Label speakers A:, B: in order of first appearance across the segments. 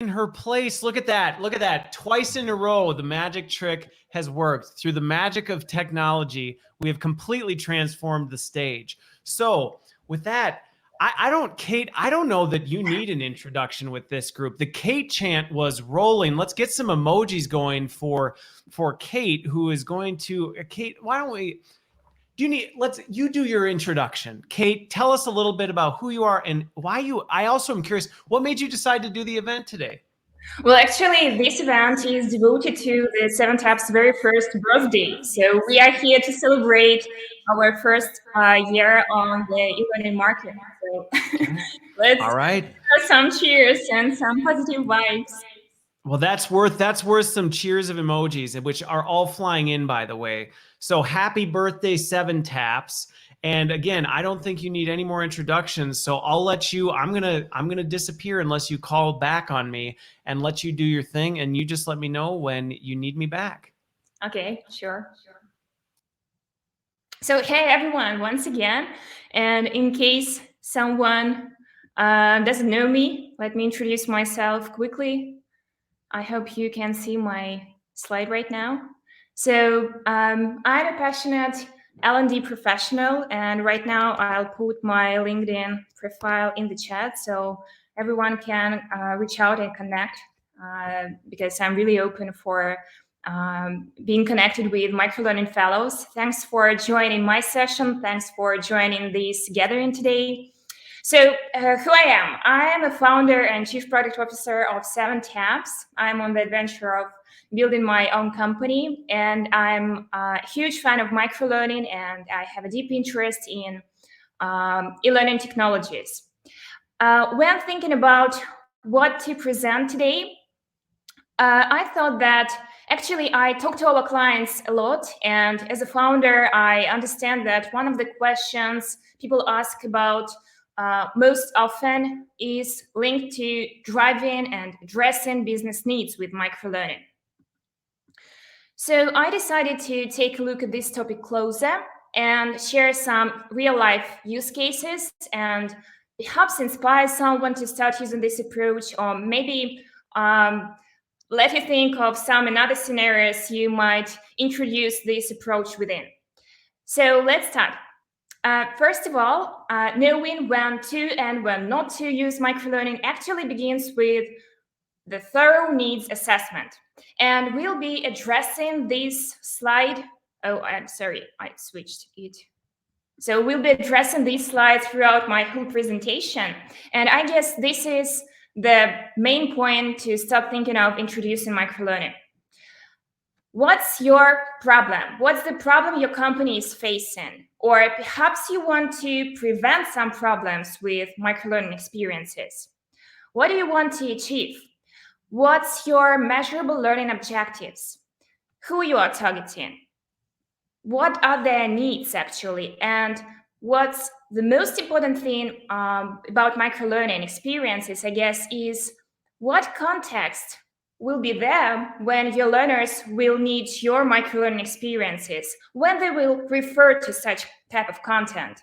A: in her place. Look at that. Look at that. Twice in a row, the magic trick has worked. Through the magic of technology, we have completely transformed the stage. So with that, Kate, I don't know that you need an introduction with this group. The Kate chant was rolling. Let's get some emojis going for Kate, who is going to, Kate, why don't we, you do your introduction. Kate, tell us a little bit about who you are and why I also am curious, what made you decide to do the event today?
B: Well, actually, this event is devoted to the 7Tap's very first birthday. So we are here to celebrate our first year on the e-learning market. So let's
A: All right.
B: have some cheers and some positive vibes.
A: Well, that's worth some cheers of emojis, which are all flying in, by the way. So happy birthday, 7Taps. And again, I don't think you need any more introductions. So I'll let you, I'm gonna disappear unless you call back on me and let you do your thing. And you just let me know when you need me back.
B: Okay, sure. So hey everyone, once again, and in case someone doesn't know me, let me introduce myself quickly. I hope you can see my slide right now. So I'm a passionate L&D professional, and right now I'll put my LinkedIn profile in the chat so everyone can reach out and connect because I'm really open for being connected with microlearning fellows. Thanks for joining my session. Thanks for joining this gathering today. So who I am? I am a founder and chief product officer of 7Taps. I'm on the adventure of building my own company, and I'm a huge fan of microlearning, and I have a deep interest in e-learning technologies. When thinking about what to present today, I thought that actually I talk to our clients a lot, and as a founder, I understand that one of the questions people ask about most often is linked to driving and addressing business needs with microlearning. So I decided to take a look at this topic closer and share some real-life use cases and perhaps inspire someone to start using this approach, or maybe let you think of some another scenarios you might introduce this approach within. So let's start. First of all, knowing when to and when not to use microlearning actually begins with the thorough needs assessment. And we'll be addressing this slide. Oh, I'm sorry, I switched it. So we'll be addressing these slides throughout my whole presentation. And I guess this is the main point to start thinking of introducing microlearning. What's your problem? What's the problem your company is facing? Or perhaps you want to prevent some problems with microlearning experiences. What do you want to achieve? What's your measurable learning objectives? Who you are targeting? What are their needs actually? And what's the most important thing about microlearning experiences, I guess, is what context will be there when your learners will need your microlearning experiences, when they will refer to such type of content.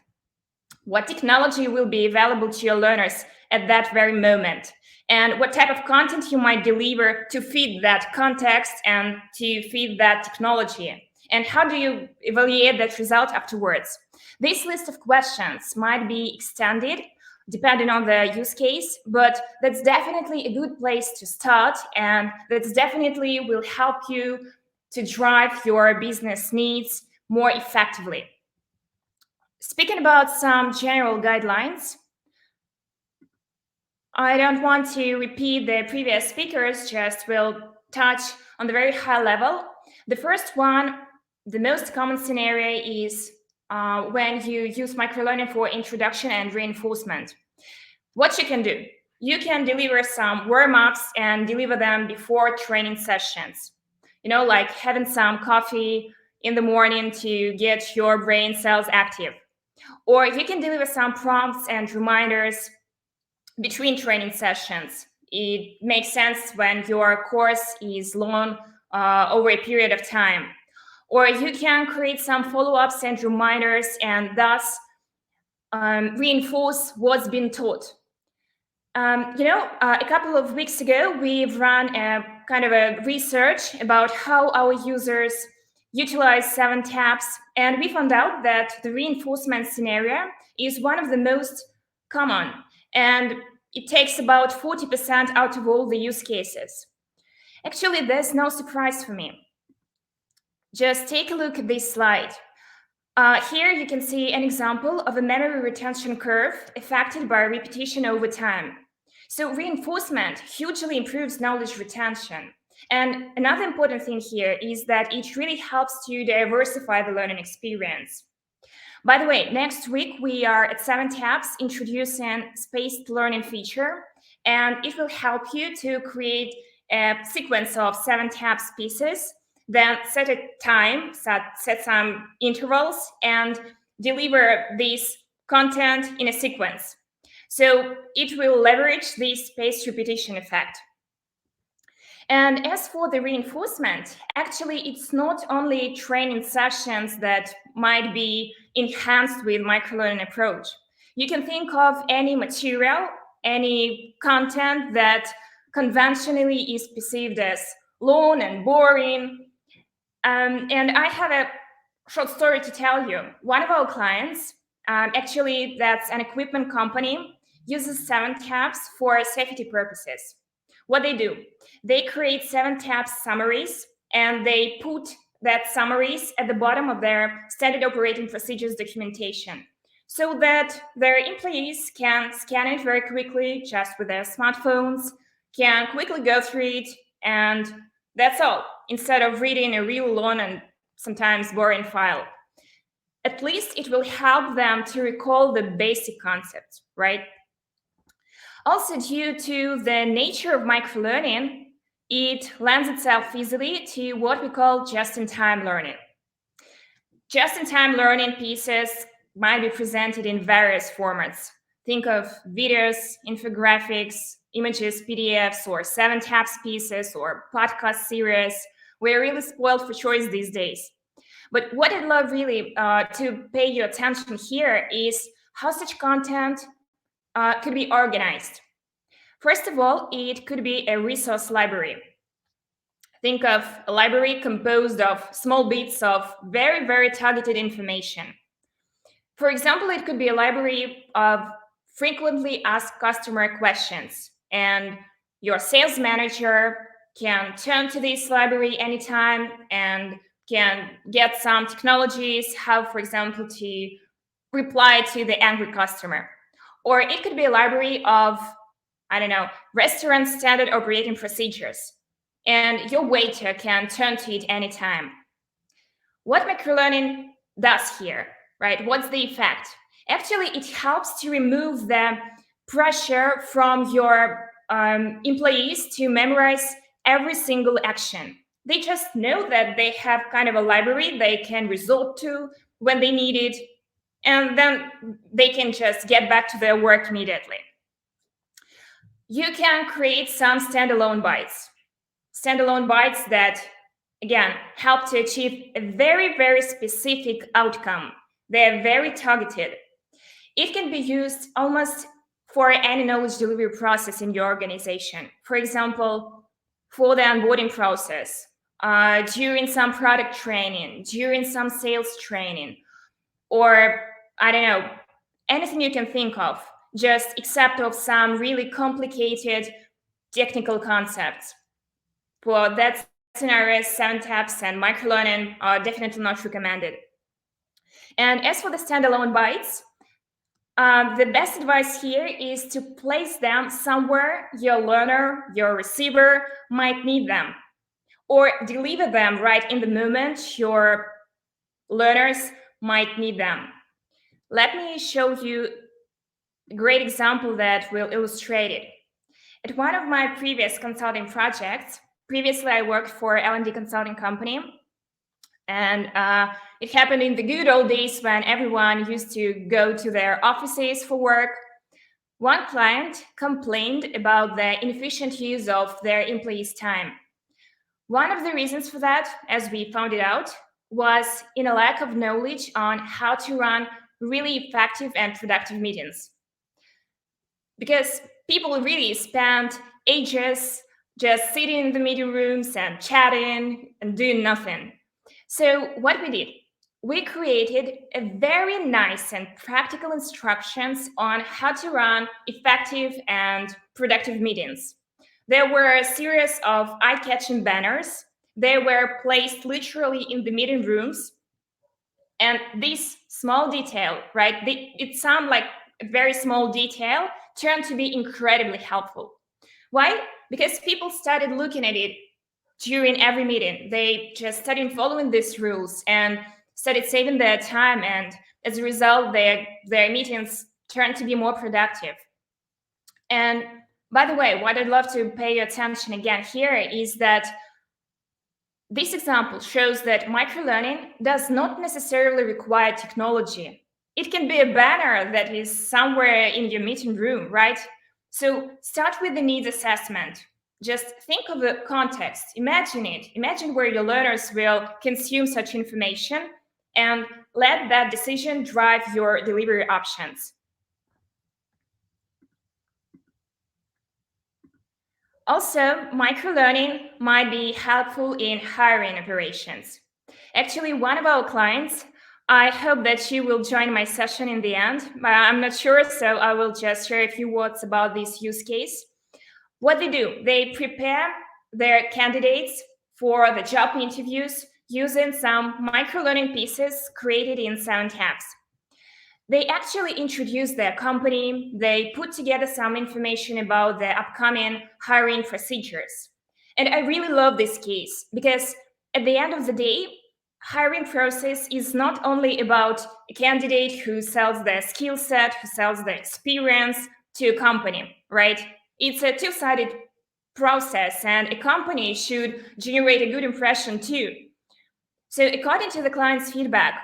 B: What technology will be available to your learners at that very moment, and what type of content you might deliver to feed that context and to feed that technology, and how do you evaluate that result afterwards. This list of questions might be extended depending on the use case, but that's definitely a good place to start, and that's definitely will help you to drive your business needs more effectively. Speaking about some general guidelines, I don't want to repeat the previous speakers, just will touch on the very high level. The first one, the most common scenario is when you use microlearning for introduction and reinforcement. What you can do, you can deliver some warm-ups and deliver them before training sessions. You know, like having some coffee in the morning to get your brain cells active. Or you can deliver some prompts and reminders between training sessions. It makes sense when your course is long over a period of time. Or you can create some follow-ups and reminders and thus reinforce what's been taught. A couple of weeks ago, we've run a kind of a research about how our users utilize 7 tabs, and we found out that the reinforcement scenario is one of the most common, and it takes about 40% out of all the use cases. Actually, there's no surprise for me. Just take a look at this slide. Here you can see an example of a memory retention curve affected by repetition over time. So reinforcement hugely improves knowledge retention. And another important thing here is that it really helps to diversify the learning experience. By the way, next week we are at 7 tabs introducing spaced learning feature, and it will help you to create a sequence of 7 tabs pieces, then set a time, set some intervals, and deliver this content in a sequence. So it will leverage this spaced repetition effect. And as for the reinforcement, actually, it's not only training sessions that might be enhanced with microlearning approach. You can think of any material, any content that conventionally is perceived as long and boring. And I have a short story to tell you. One of our clients, actually that's an equipment company, uses 7 tabs for safety purposes. What they do, they create 7 tabs summaries, and they put that summaries at the bottom of their standard operating procedures documentation, so that their employees can scan it very quickly just with their smartphones, can quickly go through it, and that's all, instead of reading a real long and sometimes boring file. At least it will help them to recall the basic concepts, right? Also, due to the nature of microlearning, it lends itself easily to what we call just-in-time learning. Just-in-time learning pieces might be presented in various formats. Think of videos, infographics, images, PDFs, or 7 tabs pieces, or podcast series. We're really spoiled for choice these days. But what I'd love really to pay your attention here is how such content could be organized. First of all, it could be a resource library. Think of a library composed of small bits of very, very targeted information. For example, it could be a library of frequently asked customer questions, and your sales manager can turn to this library anytime and can get some technologies, how, for example, to reply to the angry customer. Or it could be a library of, I don't know, restaurant standard operating procedures, and your waiter can turn to it anytime. What microlearning does here, right? What's the effect? Actually, it helps to remove the pressure from your employees to memorize every single action. They just know that they have kind of a library they can resort to when they need it, and then they can just get back to their work immediately. You can create some standalone bytes that, again, help to achieve a very, very specific outcome. They're very targeted. It can be used almost for any knowledge delivery process in your organization. For example, for the onboarding process, during some product training, during some sales training, or I don't know, anything you can think of, just except of some really complicated technical concepts. For that scenario, 7 tabs and microlearning are definitely not recommended. And as for the standalone bytes, the best advice here is to place them somewhere your learner, your receiver might need them, or deliver them right in the moment your learners might need them. Let me show you a great example that will illustrate it. At one of my previous consulting projects, previously I worked for L&D consulting company, and it happened in the good old days when everyone used to go to their offices for work. One client complained about the inefficient use of their employees' time. One of the reasons for that, as we found it out, was in a lack of knowledge on how to run really effective and productive meetings. Because people really spent ages just sitting in the meeting rooms and chatting and doing nothing. So what we did, we created a very nice and practical instructions on how to run effective and productive meetings. There were a series of eye-catching banners. They were placed literally in the meeting rooms. And this small detail, right, it sounds like a very small detail, turned to be incredibly helpful. Why? Because people started looking at it during every meeting. They just started following these rules and started saving their time, and as a result, their meetings turned to be more productive. And by the way, what I'd love to pay your attention again here is that this example shows that microlearning does not necessarily require technology. It can be a banner that is somewhere in your meeting room, right? So start with the needs assessment. Just think of the context, imagine it. Imagine where your learners will consume such information and let that decision drive your delivery options. Also, microlearning might be helpful in hiring operations. Actually, one of our clients, I hope that she will join my session in the end, but I'm not sure, so I will just share a few words about this use case. What they do, they prepare their candidates for the job interviews using some microlearning pieces created in 7 tabs. They actually introduce their company. They put together some information about the upcoming hiring procedures. And I really love this case because at the end of the day, hiring process is not only about a candidate who sells their skill set, who sells their experience to a company, right? It's a two-sided process, and a company should generate a good impression too. So according to the client's feedback,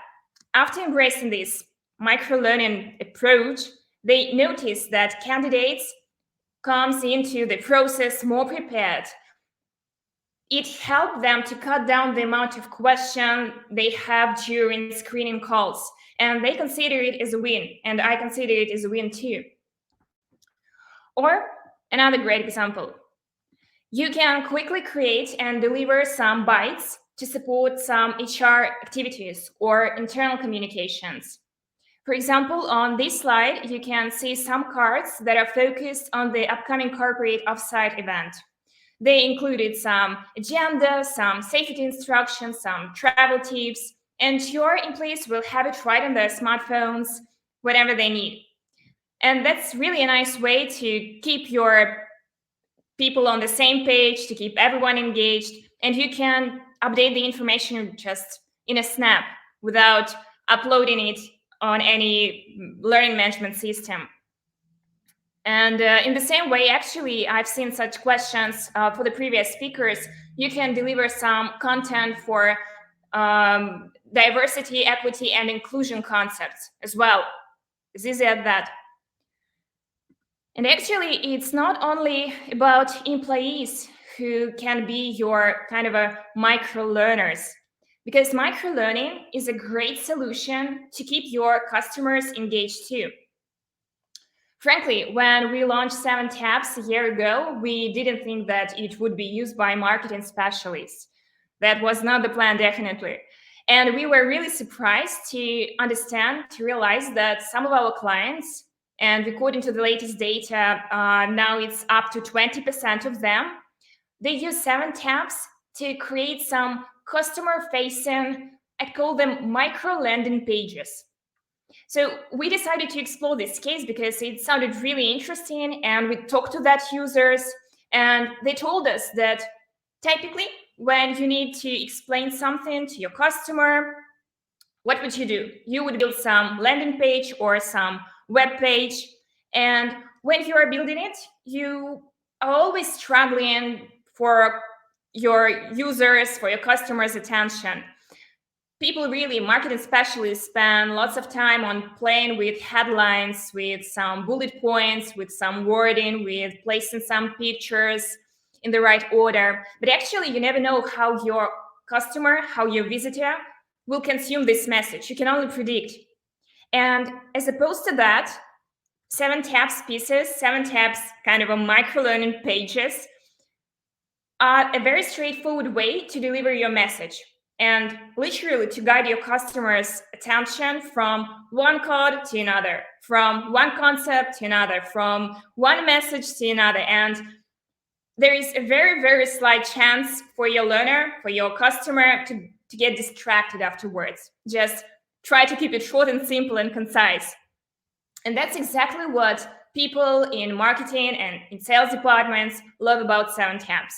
B: after embracing this microlearning approach, they notice that candidates comes into the process more prepared. It helped them to cut down the amount of questions they have during screening calls, and they consider it as a win, and I consider it as a win too. Or another great example. You can quickly create and deliver some bytes to support some HR activities or internal communications. For example, on this slide, you can see some cards that are focused on the upcoming corporate offsite event. They included some agenda, some safety instructions, some travel tips, and your employees will have it right on their smartphones whenever they need. And that's really a nice way to keep your people on the same page, to keep everyone engaged, and you can update the information just in a snap without uploading it on any learning management system. And in the same way, actually, I've seen such questions for the previous speakers. You can deliver some content for diversity, equity, and inclusion concepts as well. It's easy as that. And actually, it's not only about employees who can be your kind of a micro-learners, because microlearning is a great solution to keep your customers engaged too. Frankly, when we launched 7 tabs a year ago, we didn't think that it would be used by marketing specialists. That was not the plan, definitely. And we were really surprised to understand, to realize that some of our clients, and according to the latest data, now it's up to 20% of them, they use 7 tabs to create some customer-facing, I call them micro-landing pages. So we decided to explore this case because it sounded really interesting, and we talked to that users, and they told us that typically when you need to explain something to your customer, what would you do? You would build some landing page or some web page, and when you are building it, you are always struggling for your users, for your customers' attention. People really, marketing specialists, spend lots of time on playing with headlines, with some bullet points, with some wording, with placing some pictures in the right order. But actually, you never know how your customer, how your visitor will consume this message. You can only predict. And as opposed to that, 7 tabs pieces, 7 tabs kind of a micro-learning pages are a very straightforward way to deliver your message and literally to guide your customers' attention from one code to another, from one concept to another, from one message to another. And there is a very, very slight chance for your learner, for your customer to get distracted afterwards. Just try to keep it short and simple and concise. And that's exactly what people in marketing and in sales departments love about 7 tabs.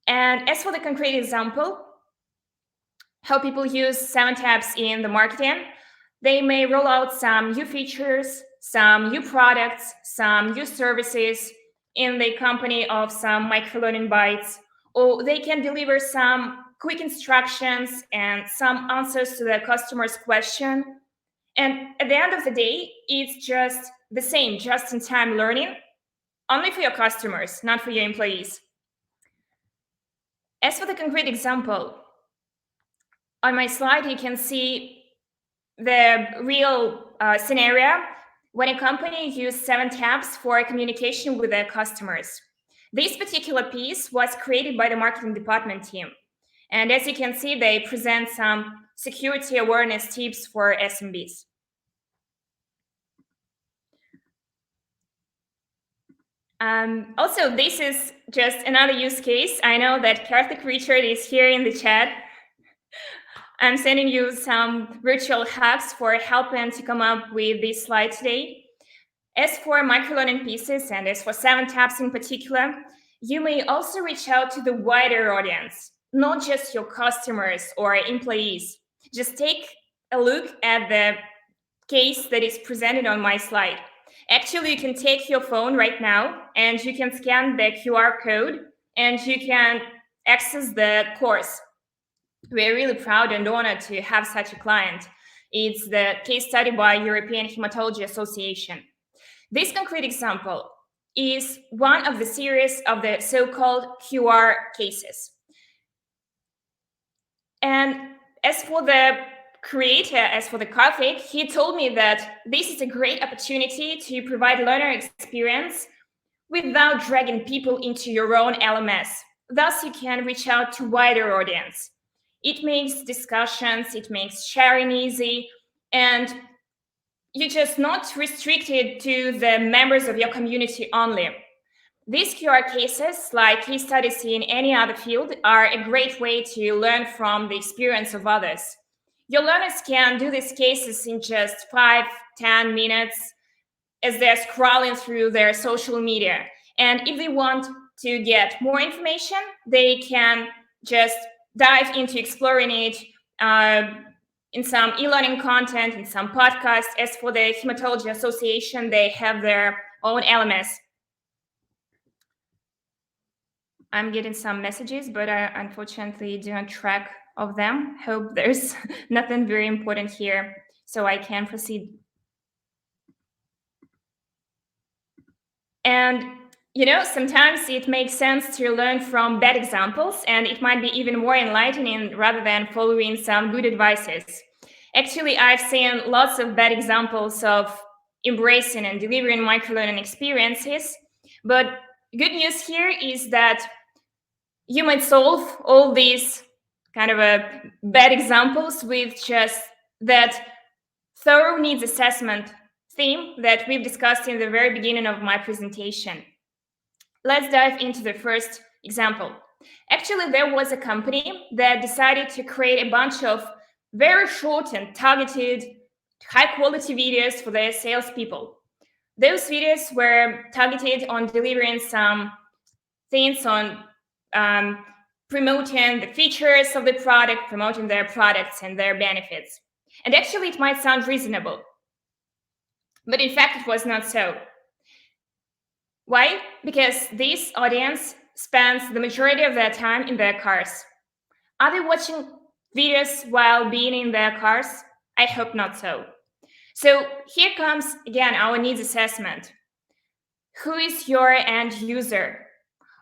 B: And as for the concrete example, how people use 7 tabs in the marketing, they may roll out some new features, some new products, some new services in the company of some microlearning bites, or they can deliver some quick instructions and some answers to the customer's question. And at the end of the day, it's just the same, just-in-time learning, only for your customers, not for your employees. As for the concrete example, on my slide, you can see the real scenario when a company used 7 tabs for communication with their customers. This particular piece was created by the marketing department team. And as you can see, they present some security awareness tips for SMBs. Also, this is just another use case. I know that Karthik Richard is here in the chat. I'm sending you some virtual hacks for helping to come up with this slide today. As for microlearning pieces and as for 7 tabs in particular, you may also reach out to the wider audience, not just your customers or employees. Just take a look at the case that is presented on my slide. Actually, you can take your phone right now and you can scan the QR code and you can access the course. We're really proud and honored to have such a client. It's the case study by European Hematology Association. This concrete example is one of the series of the so-called QR cases. And as for the creator, as for the Karthik, he told me that this is a great opportunity to provide learner experience without dragging people into your own LMS. Thus, you can reach out to wider audience. It makes discussions, it makes sharing easy, and you're just not restricted to the members of your community only. These QR cases, like case studies in any other field, are a great way to learn from the experience of others. Your learners can do these cases in just 5-10 minutes as they're scrolling through their social media. And if they want to get more information, they can just dive into exploring it in some e-learning content, in some podcasts. As for the Hematology Association, they have their own LMS. I'm getting some messages, but I unfortunately do not track of them. Hope there's nothing very important here, so I can proceed. And you know, sometimes it makes sense to learn from bad examples, and it might be even more enlightening rather than following some good advices. Actually, I've seen lots of bad examples of embracing and delivering microlearning experiences, but good news here is that you might solve all these kind of bad examples with just that thorough needs assessment theme that we've discussed in the very beginning of my presentation. Let's dive into the first example. Actually, there was a company that decided to create a bunch of very short and targeted high-quality videos for their salespeople. Those videos were targeted on delivering some things on promoting the features of the product, promoting their products and their benefits. And actually, it might sound reasonable, but in fact, it was not so. Why? Because this audience spends the majority of their time in their cars. Are they watching videos while being in their cars? I hope not so. So here comes, again, our needs assessment. Who is your end user?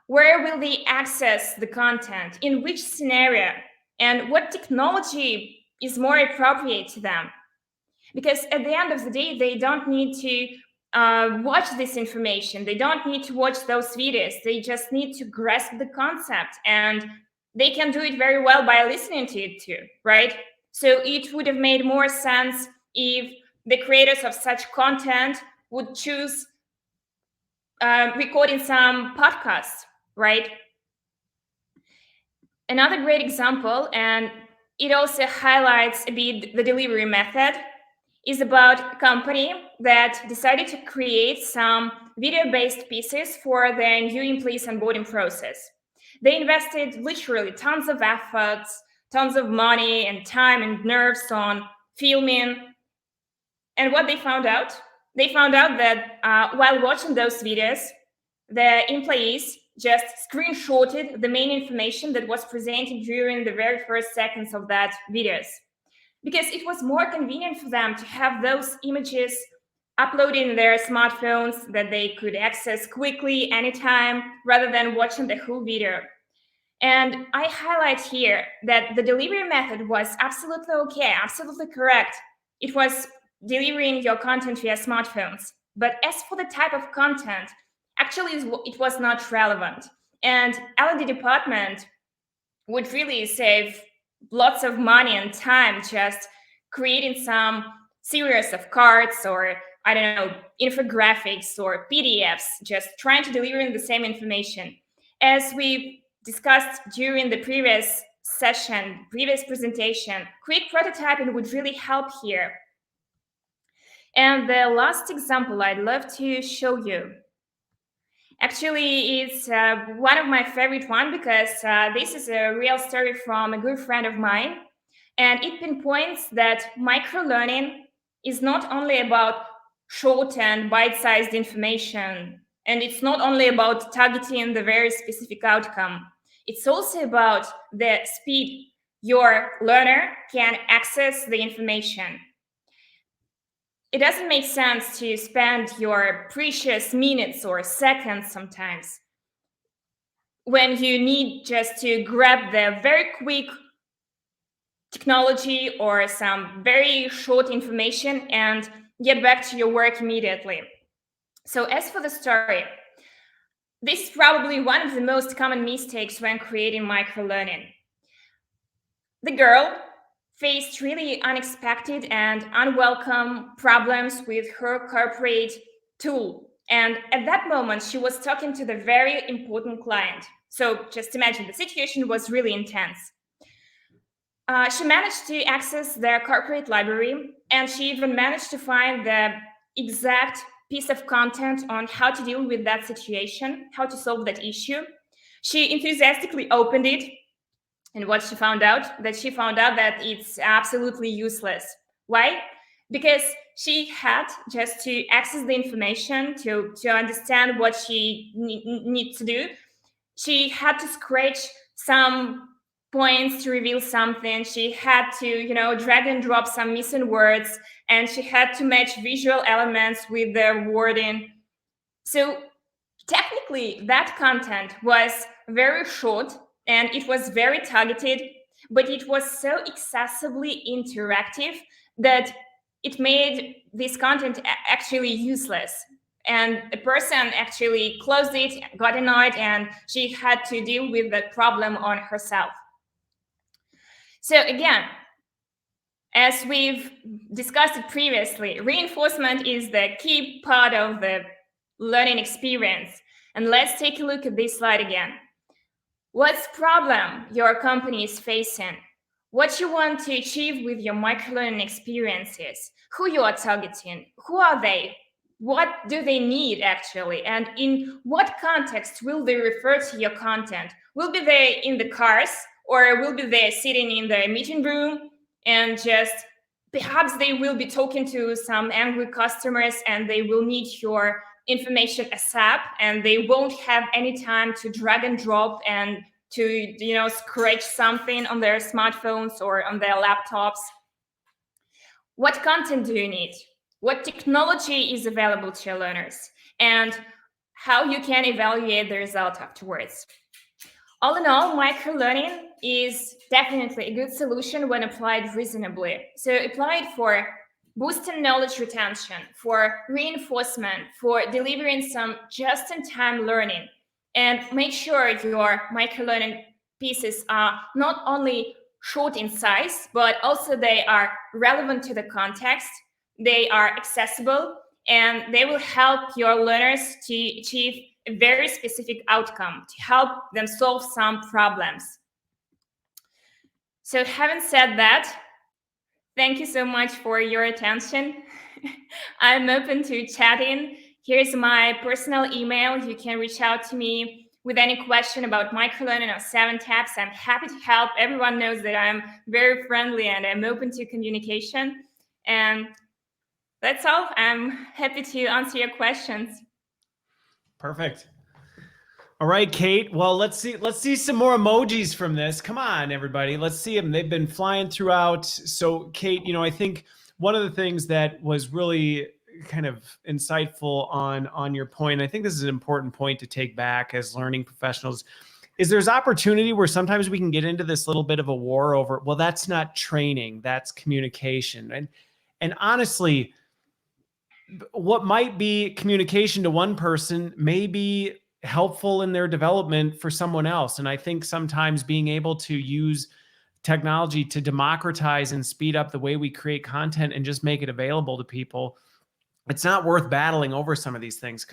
B: Where will they access the content? In which scenario? And what technology is more appropriate to them? Because at the end of the day, they don't need to watch this information. They don't need to watch those videos. They just need to grasp the concept, and they can do it very well by listening to it too, right? So it would have made more sense if the creators of such content would choose recording some podcasts, right? Another great example, and it also highlights a bit the delivery method, is about a company that decided to create some video-based pieces for their new employees onboarding process. They invested literally tons of efforts, tons of money and time and nerves on filming. And what they found out? They found out that while watching those videos, the employees just screenshotted the main information that was presented during the very first seconds of that videos, because it was more convenient for them to have those images uploaded in their smartphones that they could access quickly anytime rather than watching the whole video. And I highlight here that the delivery method was absolutely okay, absolutely correct. It was delivering your content via smartphones. But as for the type of content, actually it was not relevant. And L&D department would really save lots of money and time just creating some series of cards or, I don't know, infographics or PDFs, just trying to deliver the same information. As we discussed during the previous session, previous presentation, quick prototyping would really help here. And the last example I'd love to show you. Actually, it's one of my favorite ones because this is a real story from a good friend of mine. And it pinpoints that microlearning is not only about short and bite-sized information, and it's not only about targeting the very specific outcome. It's also about the speed your learner can access the information. It doesn't make sense to spend your precious minutes or seconds sometimes when you need just to grab the very quick technology or some very short information and get back to your work immediately. So as for the story, this is probably one of the most common mistakes when creating microlearning. The girl faced really unexpected and unwelcome problems with her corporate tool. And at that moment, she was talking to the very important client. So just imagine, the situation was really intense. She managed to access their corporate library, and she even managed to find the exact piece of content on how to deal with that situation, how to solve that issue. She enthusiastically opened it. And what she found out? That she found out that it's absolutely useless. Why? Because she had just to access the information to understand what she needs to do. She had to scratch some points to reveal something. She had to, drag and drop some missing words, and she had to match visual elements with the wording. So technically, that content was very short, and it was very targeted, but it was so excessively interactive that it made this content actually useless. And the person actually closed it, got annoyed, and she had to deal with that problem on herself. So again, as we've discussed it previously, reinforcement is the key part of the learning experience. And let's take a look at this slide again. What's the problem your company is facing? What you want to achieve with your microlearning experiences? Who you are targeting? Who are they? What do they need actually? And in what context will they refer to your content? Will be they in the cars, or will be they sitting in the meeting room and just perhaps they will be talking to some angry customers and they will need your information ASAP, and they won't have any time to drag and drop and to scratch something on their smartphones or on their laptops. What content do you need? What technology is available to your learners? And how you can evaluate the result afterwards. All in all, microlearning is definitely a good solution when applied reasonably. So apply it for boosting knowledge retention, for reinforcement, for delivering some just-in-time learning. And make sure your microlearning pieces are not only short in size, but also they are relevant to the context, they are accessible, and they will help your learners to achieve a very specific outcome, to help them solve some problems. So having said that, thank you so much for your attention. I'm open to chatting. Here's my personal email. You can reach out to me with any question about microlearning or 7 Taps. I'm happy to help. Everyone knows that I'm very friendly and I'm open to communication. And that's all. I'm happy to answer your questions.
A: Perfect. All right, Kate. Well, let's see some more emojis from this. Come on, everybody. Let's see them. They've been flying throughout. So, Kate, I think one of the things that was really kind of insightful on your point, I think this is an important point to take back as learning professionals, is there's opportunity where sometimes we can get into this little bit of a war over, well, that's not training, that's communication. And honestly, what might be communication to one person may be helpful in their development for someone else. And I think sometimes being able to use technology to democratize and speed up the way we create content and just make it available to people, it's not worth battling over some of these things, because